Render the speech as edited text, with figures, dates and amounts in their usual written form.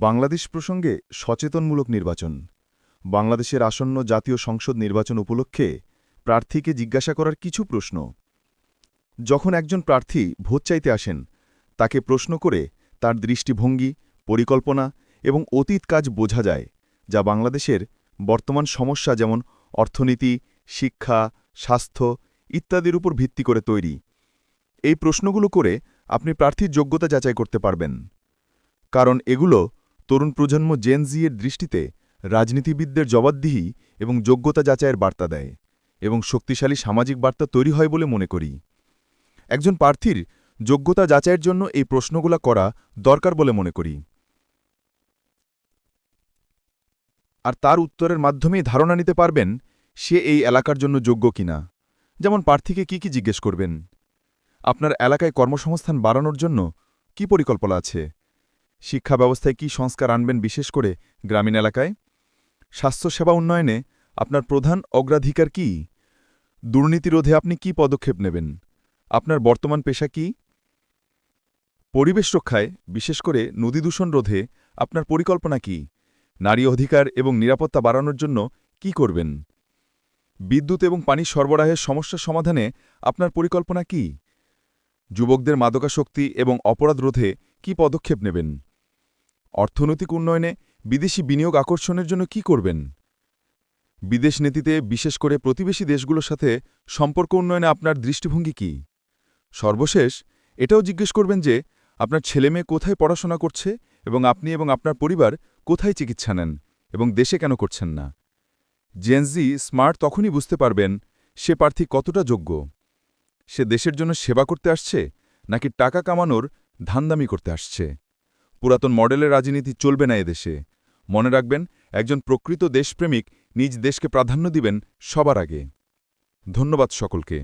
বাংলাদেশ প্রসঙ্গে সচেতনমূলক নির্বাচন। বাংলাদেশের আসন্ন জাতীয় সংসদ নির্বাচন উপলক্ষে প্রার্থীকে জিজ্ঞাসা করার কিছু প্রশ্ন। যখন একজন প্রার্থী ভোট চাইতে আসেন, তাকে প্রশ্ন করে তার দৃষ্টিভঙ্গি, পরিকল্পনা এবং অতীত কাজ বোঝা যায়, যা বাংলাদেশের বর্তমান সমস্যা যেমন অর্থনীতি, শিক্ষা, স্বাস্থ্য ইত্যাদির উপর ভিত্তি করে তৈরি। এই প্রশ্নগুলো করে আপনি প্রার্থীর যোগ্যতা যাচাই করতে পারবেন, কারণ এগুলো তরুণ প্রজন্ম জেন জি এর দৃষ্টিতে রাজনীতিবিদদের জবাবদিহি এবং যোগ্যতা যাচাইয়ের বার্তা দেয় এবং শক্তিশালী সামাজিক বার্তা তৈরি হয় বলে মনে করি। একজন প্রার্থীর যোগ্যতা যাচাইয়ের জন্য এই প্রশ্নগুলো করা দরকার বলে মনে করি, আর তার উত্তরের মাধ্যমেই ধারণা নিতে পারবেন সে এই এলাকার জন্য যোগ্য কিনা। যেমন প্রার্থীকে কি জিজ্ঞেস করবেন? আপনার এলাকায় কর্মসংস্থান বাড়ানোর জন্য কি পরিকল্পনা আছে? শিক্ষা ব্যবস্থায় কি সংস্কার আনবেন, বিশেষ করে গ্রামীণ এলাকায়? স্বাস্থ্যসেবা উন্নয়নে আপনার প্রধান অগ্রাধিকার কি? দুর্নীতি রোধে আপনি কি পদক্ষেপ নেবেন? আপনার বর্তমান পেশা কি? পরিবেশ রক্ষায়, বিশেষ করে নদী দূষণ রোধে আপনার পরিকল্পনা কি? নারী অধিকার এবং নিরাপত্তা বাড়ানোর জন্য কি করবেন? বিদ্যুৎ এবং পানি সরবরাহের সমস্যা সমাধানে আপনার পরিকল্পনা কি? যুবকদের মাদকাসক্তি এবং অপরাধ রোধে কি পদক্ষেপ নেবেন? অর্থনৈতিক উন্নয়নে বিদেশি বিনিয়োগ আকর্ষণের জন্য কি করবেন? বিদেশ নীতিতে, বিশেষ করে প্রতিবেশী দেশগুলোর সাথে সম্পর্ক উন্নয়নে আপনার দৃষ্টিভঙ্গি কি? সর্বশেষ এটাও জিজ্ঞেস করবেন যে আপনার ছেলেমেয়ে কোথায় পড়াশোনা করছে এবং আপনি এবং আপনার পরিবার কোথায় চিকিৎসা নেন এবং দেশে কেন করছেন না। জেন জি স্মার্ট তখনই বুঝতে পারবেন সে প্রার্থী কতটা যোগ্য। সে দেশের জন্য সেবা করতে আসছে নাকি টাকা কামানোর ধান্দামি করতে আসছে। পুরাতন মডেলের রাজনীতি চলবে না এদেশে। মনে রাখবেন, একজন প্রকৃত দেশপ্রেমিক নিজ দেশকে প্রাধান্য দিবেন সবার আগে। ধন্যবাদ সকলকে।